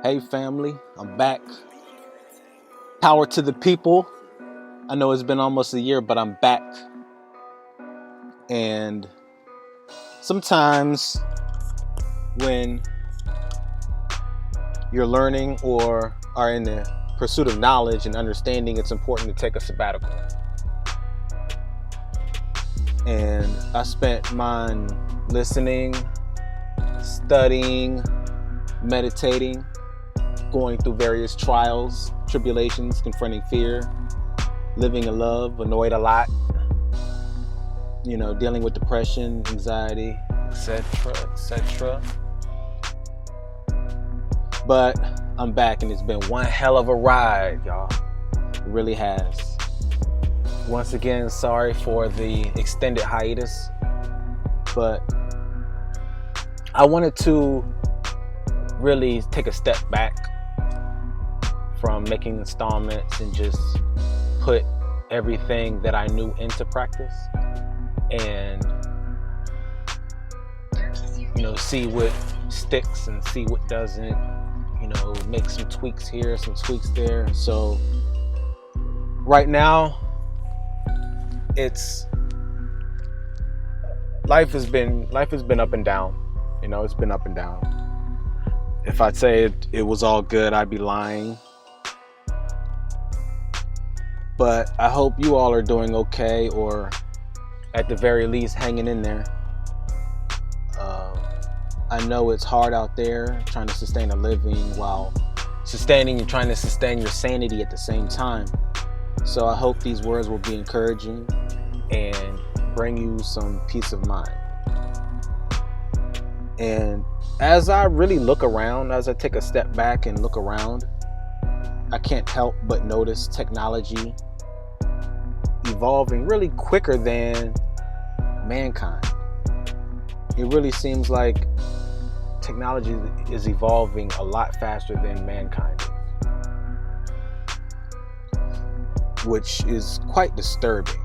Hey family, I'm back. Power to the people. I know it's been almost a year, but I'm back. And sometimes when you're learning or are in the pursuit of knowledge and understanding, it's important to take a sabbatical. And I spent mine listening, studying, meditating, going through various trials, tribulations, confronting fear, living in love, annoyed a lot, dealing with depression, anxiety, etc., etc. But I'm back and it's been one hell of a ride, y'all. It really has. Once again, sorry for the extended hiatus, but I wanted to really take a step back from making installments and just put everything that I knew into practice and see what sticks and see what doesn't, make some tweaks here, some tweaks there. So right now life has been up and down. It's been up and down. If I'd say it was all good, I'd be lying. But I hope you all are doing okay, or at the very least hanging in there. I know it's hard out there trying to sustain a living while trying to sustain your sanity at the same time. So I hope these words will be encouraging and bring you some peace of mind. And as I really look around, as I take a step back and look around, I can't help but notice technology evolving really quicker than mankind. It really seems like technology is evolving a lot faster than mankind is, which is quite disturbing.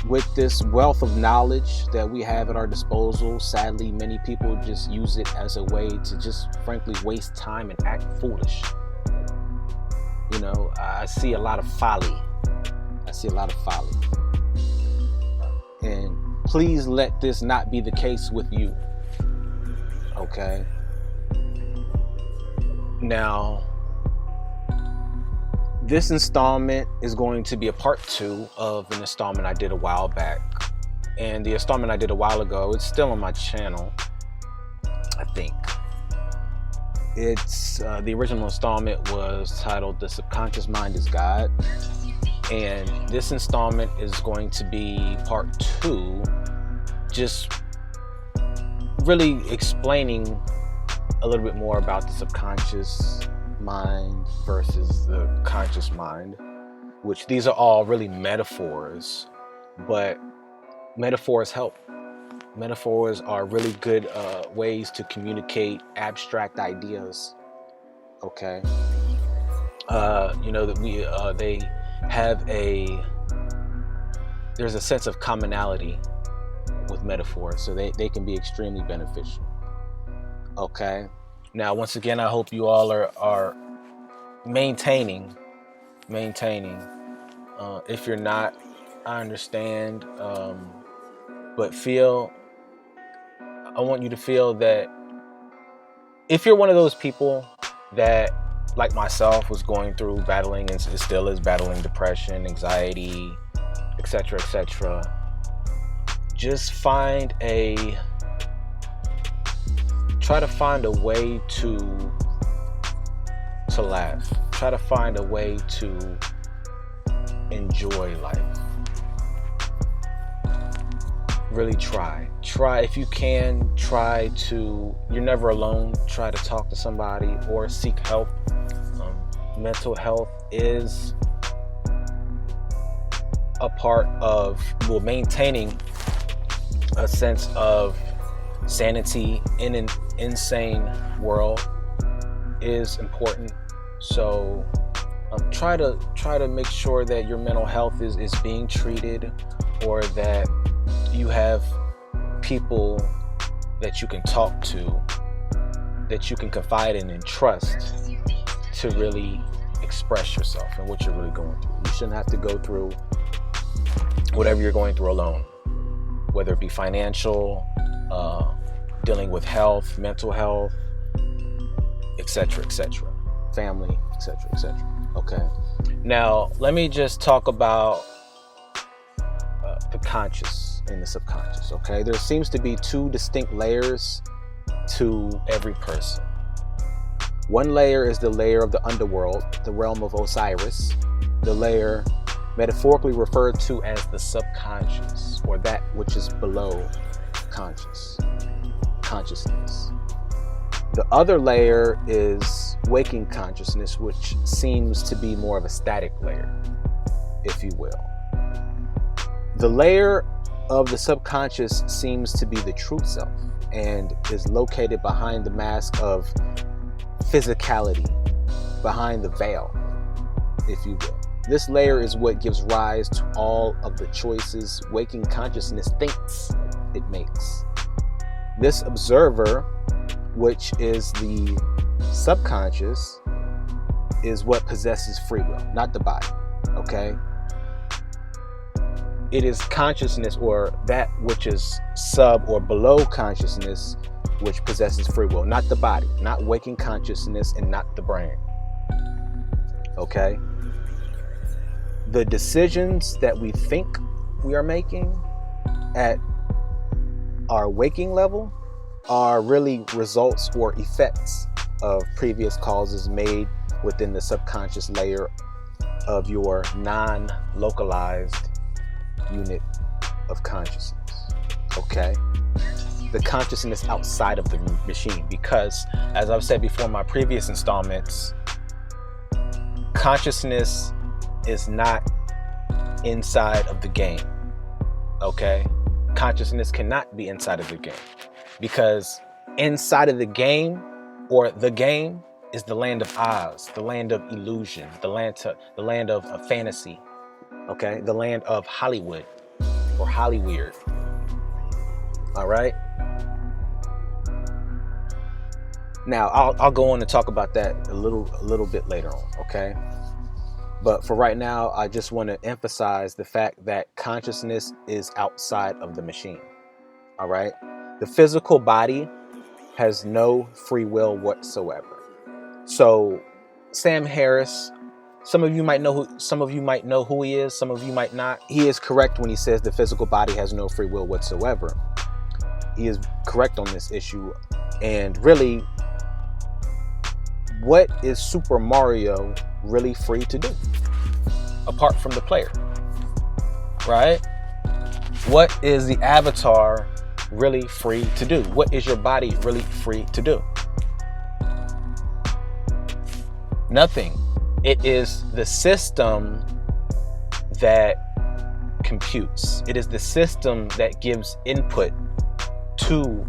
With this wealth of knowledge that we have at our disposal, sadly, many people just use it as a way to just frankly waste time and act foolish. I see a lot of folly. And please let this not be the case with you. Okay? Now, this installment is going to be a part 2 of an installment I did a while back. And the installment I did a while ago, it's still on my channel, I think. It's the original installment was titled "The Subconscious Mind is God," and this installment is going to be part 2, just really explaining a little bit more about the subconscious mind versus the conscious mind, which these are all really metaphors, but metaphors help. Metaphors are really good ways to communicate abstract ideas. Okay, that they have there's a sense of commonality with metaphors, so they can be extremely beneficial. Okay, now once again, I hope you all are maintaining. If you're not, I understand, but I want you to feel that if you're one of those people that, like myself, was going through battling and still is battling depression, anxiety, etc., etc., just try to find a way to laugh. Try to find a way to enjoy life. Really try if you can. You're never alone. Try to talk to somebody or seek help. Mental health is a part of maintaining a sense of sanity in an insane world is important. So try to make sure that your mental health is being treated, or that you have people that you can talk to that you can confide in and trust to really express yourself and what you're really going through. You shouldn't have to go through whatever you're going through alone, whether it be financial, dealing with health, mental health, etc., family, etc. Okay. Now, let me just talk about the conscious and the subconscious. Okay. There seems to be two distinct layers to every person. One layer is the layer of the underworld, the realm of Osiris, the layer metaphorically referred to as the subconscious, or that which is below consciousness. The other layer is waking consciousness, which seems to be more of a static layer, if you will. The layer of the subconscious seems to be the true self and is located behind the mask of physicality, behind the veil, if you will. This layer is what gives rise to all of the choices waking consciousness thinks it makes. This observer, which is the subconscious, is what possesses free will, not the body, okay? It is consciousness, or that which is sub or below consciousness, which possesses free will, not the body, not waking consciousness, and not the brain, okay? The decisions that we think we are making at our waking level are really results or effects of previous causes made within the subconscious layer of your non-localized unit of consciousness, okay? The consciousness outside of the machine, because as I've said before in my previous installments, consciousness is not inside of the game, okay? Consciousness cannot be inside of the game, because inside of the game, or the game, is the land of Oz, the land of illusion, the land of fantasy, okay? The land of Hollywood or Hollyweird. All right. Now I'll go on and talk about that a little bit later on, okay? But for right now, I just want to emphasize the fact that consciousness is outside of the machine. All right. The physical body has no free will whatsoever. So Sam Harris, some of you might know who he is, some of you might not. He is correct when he says the physical body has no free will whatsoever. He is correct on this issue. And really, what is Super Mario really free to do apart from the player, right? What is the avatar really free to do? What is your body really free to do? Nothing. It is the system that computes. It is the system that gives input to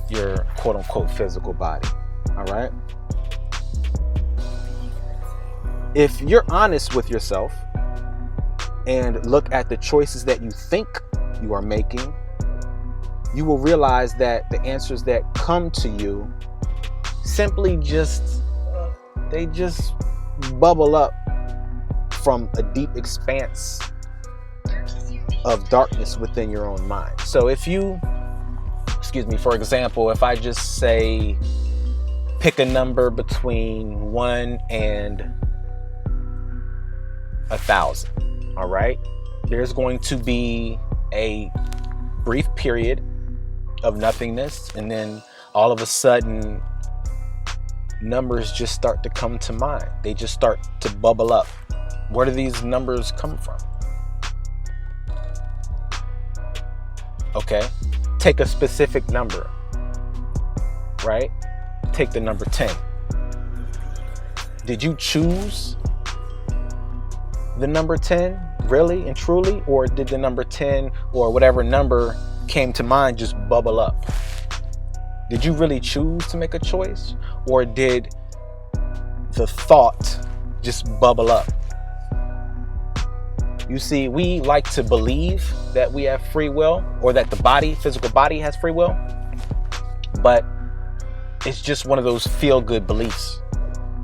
your quote unquote physical body. All right. If you're honest with yourself and look at the choices that you think you are making, you will realize that the answers that come to you simply just bubble up from a deep expanse of darkness within your own mind. So if you, for example, if I just say, pick a number between 1 and 1,000, all right? There's going to be a brief period of nothingness, and then all of a sudden, numbers just start to come to mind. They just start to bubble up. Where do these numbers come from? Okay, take a specific number, right? Take the number 10. Did you choose the number 10 really and truly, or did the number 10 or whatever number came to mind just bubble up? Did you really choose to make a choice, or did the thought just bubble up? You see, we like to believe that we have free will, or that the body, physical body, has free will, but it's just one of those feel-good beliefs,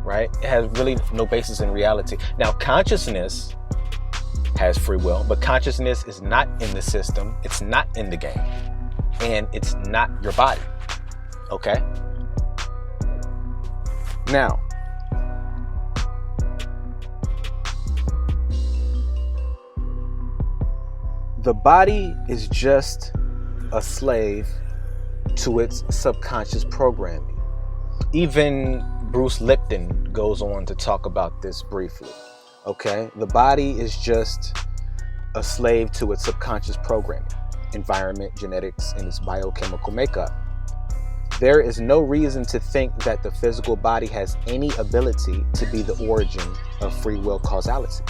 right? It has really no basis in reality. Now, consciousness has free will, but consciousness is not in the system. It's not in the game, and it's not your body. Okay? Now, the body is just a slave to its subconscious programming. Even Bruce Lipton goes on to talk about this briefly. Okay? The body is just a slave to its subconscious programming, environment, genetics, and its biochemical makeup. There is no reason to think that the physical body has any ability to be the origin of free will causality.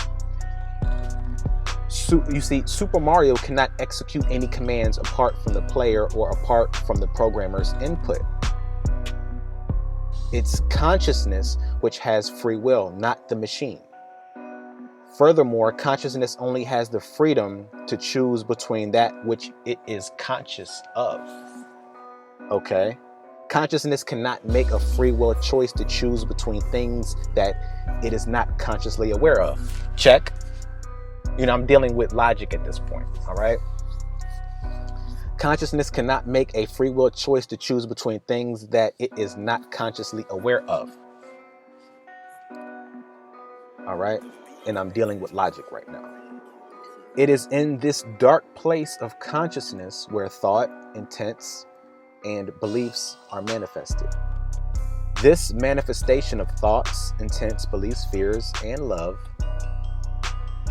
You see, Super Mario cannot execute any commands apart from the player or apart from the programmer's input. It's consciousness which has free will, not the machine. Furthermore, consciousness only has the freedom to choose between that which it is conscious of. Okay? Consciousness cannot make a free will choice to choose between things that it is not consciously aware of. Check. I'm dealing with logic at this point, all right? Consciousness cannot make a free will choice to choose between things that it is not consciously aware of. All right? And I'm dealing with logic right now. It is in this dark place of consciousness where thought, intents, and beliefs are manifested. This manifestation of thoughts, intents, beliefs, fears, and love,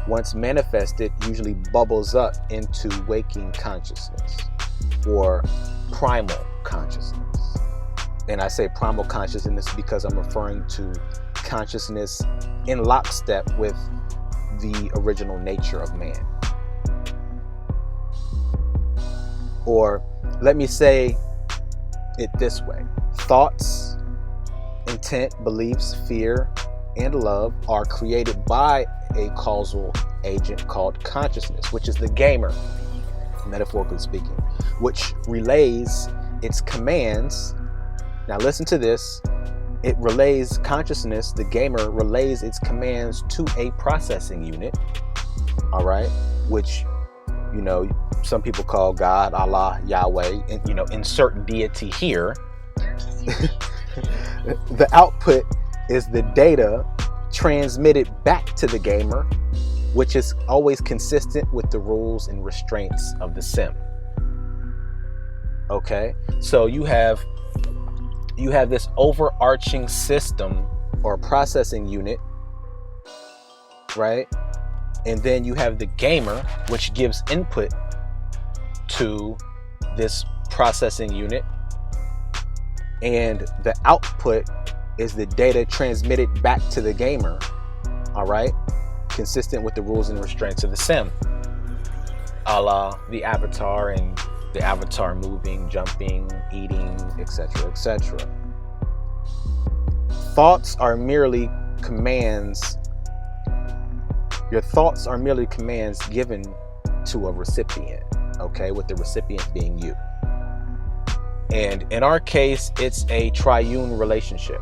once manifested, usually bubbles up into waking consciousness or primal consciousness. And I say primal consciousness because I'm referring to consciousness in lockstep with the original nature of man. Or let me say it this way. Thoughts, intent, beliefs, fear, and love are created by a causal agent called consciousness, which is the gamer, metaphorically speaking, which relays its commands. Now listen to this. It relays consciousness, the gamer relays its commands to a processing unit, all right, which, some people call God, Allah, Yahweh, and, insert deity here. The output is the data transmitted back to the gamer, which is always consistent with the rules and restraints of the sim. Okay, so you have this overarching system or processing unit, right? And then you have the gamer, which gives input to this processing unit, and the output is the data transmitted back to the gamer, all right, consistent with the rules and restraints of the sim, a la the avatar, and the avatar moving, jumping, eating, etc., etc. Thoughts are merely commands. Your thoughts are merely commands given to a recipient, okay, with the recipient being you. And in our case, it's a triune relationship,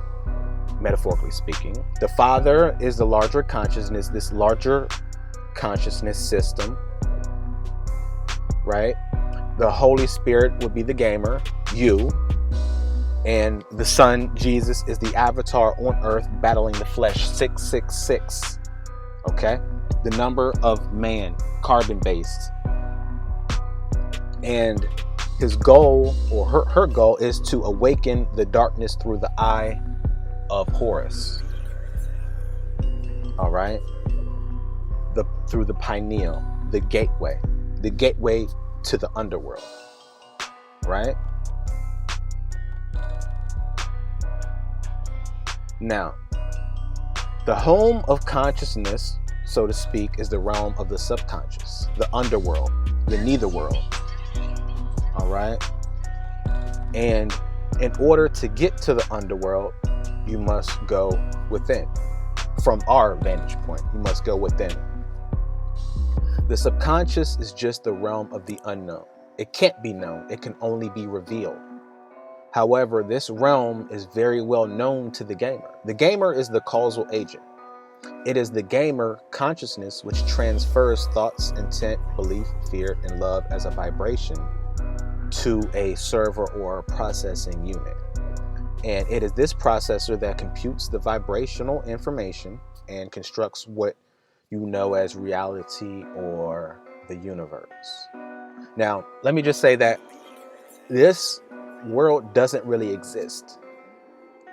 metaphorically speaking. The Father is the larger consciousness, this larger consciousness system, right? The Holy Spirit would be the gamer, you, and the Son, Jesus, is the avatar on earth battling the flesh, 666, okay? The number of man, carbon-based. And his goal, or her goal, is to awaken the darkness through the eye of Horus. All right? Through the pineal, the gateway to the underworld. Right? Now, the home of consciousness, so to speak, is the realm of the subconscious, the underworld, the netherworld. All right? And in order to get to the underworld, you must go within. From our vantage point, you must go within. The subconscious is just the realm of the unknown. It can't be known. It can only be revealed. However, this realm is very well known to the gamer. The gamer is the causal agent. It is the gamer consciousness which transfers thoughts, intent, belief, fear, and love as a vibration to a server or processing unit. And it is this processor that computes the vibrational information and constructs what you know as reality or the universe. Now, let me just say that this world doesn't really exist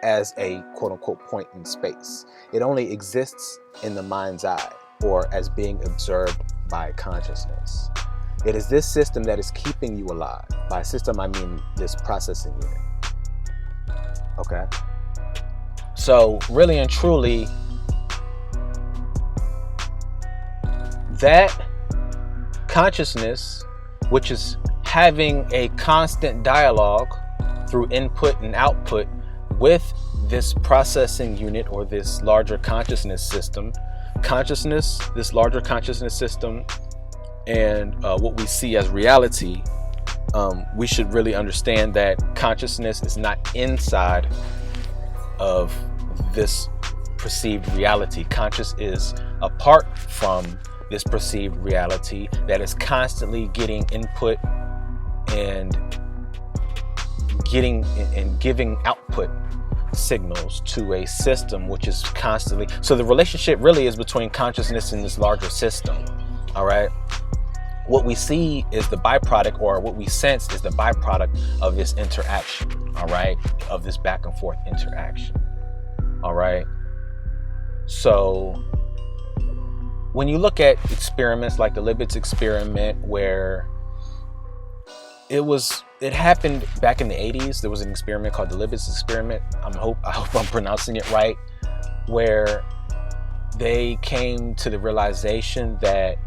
as a quote-unquote point in space. It only exists in the mind's eye, or as being observed by consciousness. It is this system that is keeping you alive. By system, I mean this processing unit. Okay? So really and truly, that consciousness, which is having a constant dialogue through input and output with this processing unit or this larger consciousness system, this larger consciousness system, and what we see as reality, we should really understand that consciousness is not inside of this perceived reality. Conscious is apart from this perceived reality that is constantly getting input and giving output signals to a system which is constantly. So the relationship really is between consciousness and this larger system. All right. What we see is the byproduct, or what we sense is the byproduct of this interaction. All right. Of this back and forth interaction. All right. So when you look at experiments like the Libet's experiment, where it happened back in the 80s. There was an experiment called the Libet's experiment. I hope I'm pronouncing it right, where they came to the realization that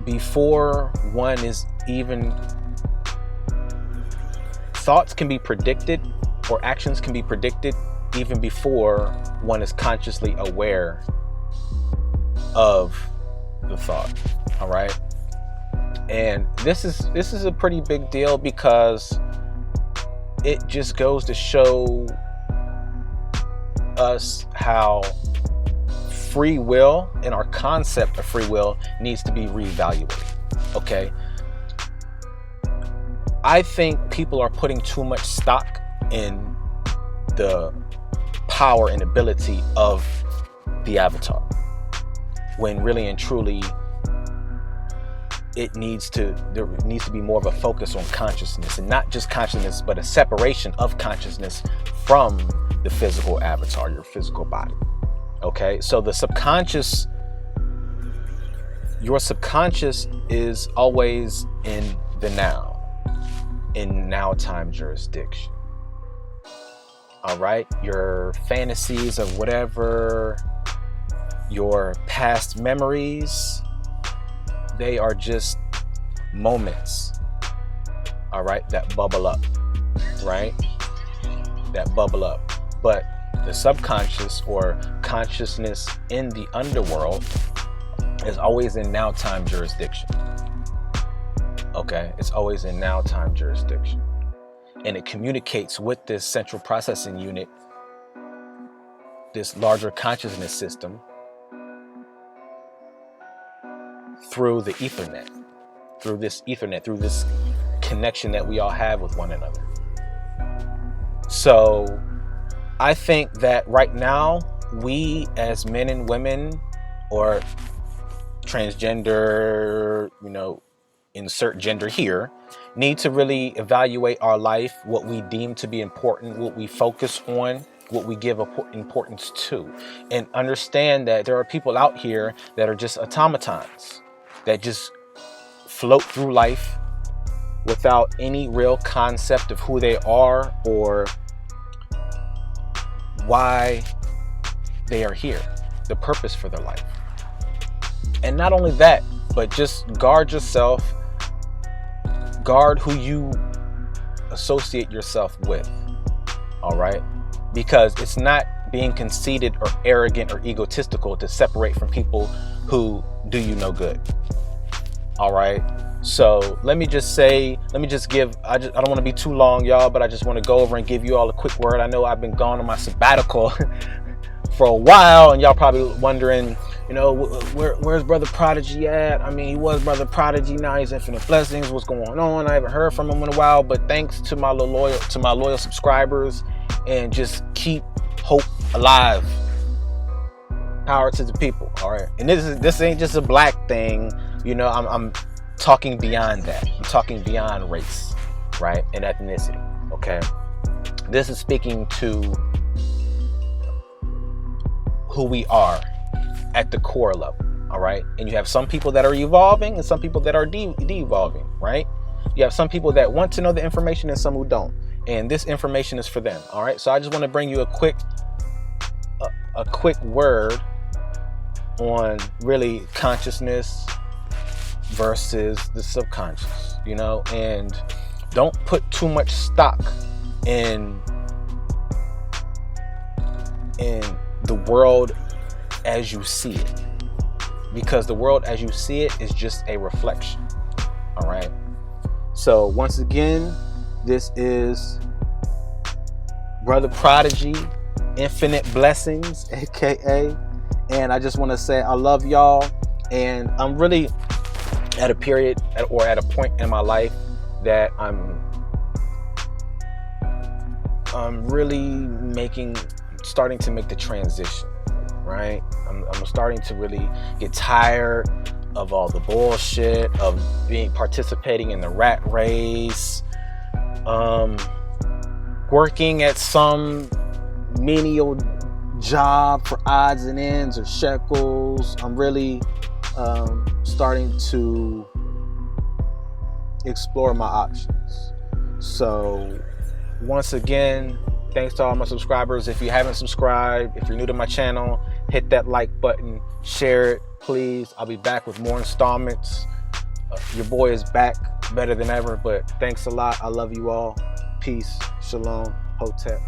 before one is even, thoughts can be predicted or actions can be predicted even before one is consciously aware of the thought. All right. And this is a pretty big deal, because it just goes to show us how free will and our concept of free will needs to be reevaluated. Okay. I think people are putting too much stock in the power and ability of the avatar, when really and truly there needs to be more of a focus on consciousness, and not just consciousness, but a separation of consciousness from the physical avatar, your physical body. Okay, so the subconscious, your subconscious is always in the now, in now time jurisdiction. All right, your fantasies of whatever, your past memories, they are just moments, all right, that bubble up, right? That bubble up. But the subconscious, or consciousness in the underworld, is always in now time jurisdiction. Okay, it's always in now time jurisdiction. And it communicates with this central processing unit, this larger consciousness system, through the Ethernet, through this connection that we all have with one another. So I think that right now, we as men and women, or transgender, insert gender here, need to really evaluate our life, what we deem to be important, what we focus on, what we give importance to, and understand that there are people out here that are just automatons, that just float through life without any real concept of who they are or why they are here, the purpose for their life. And not only that, but just guard yourself, guard who you associate yourself with, all right? Because it's not being conceited or arrogant or egotistical to separate from people who do you no good, all right? So let me just give, I don't want to be too long, y'all, but I just want to go over and give you all a quick word. I know I've been gone on my sabbatical for a while, and y'all probably wondering, you know, where's Brother Prodigy at? I mean, he was Brother Prodigy, now he's Infinite Blessings. What's going on? I haven't heard from him in a while, but thanks to my loyal subscribers, and just keep hope alive. Power to the people. All right, and this ain't just a black thing. You know, I'm talking beyond that. I'm talking beyond race, right, and ethnicity. Okay, this is speaking to who we are at the core level. All right, and you have some people that are evolving and some people that are de-evolving, right? You have some people that want to know the information and some who don't, and this information is for them. All right, so I just want to bring you a quick word on really consciousness versus the subconscious, you know, and don't put too much stock in the world as you see it, because the world as you see it is just a reflection. All right, so once again, this is Brother Prodigy, Infinite Blessings, aka, and I just want to say I love y'all, and I'm really at a period or at a point in my life that I'm really starting to make the transition, right? I'm starting to really get tired of all the bullshit, of participating in the rat race, working at some menial job for odds and ends or shekels. I'm really starting to explore my options. So once again, thanks to all my subscribers. If you haven't subscribed, if you're new to my channel, hit that like button, share it, please. I'll be back with more installments. Your boy is back better than ever, but thanks a lot. I love you all. Peace. Shalom. Hotep.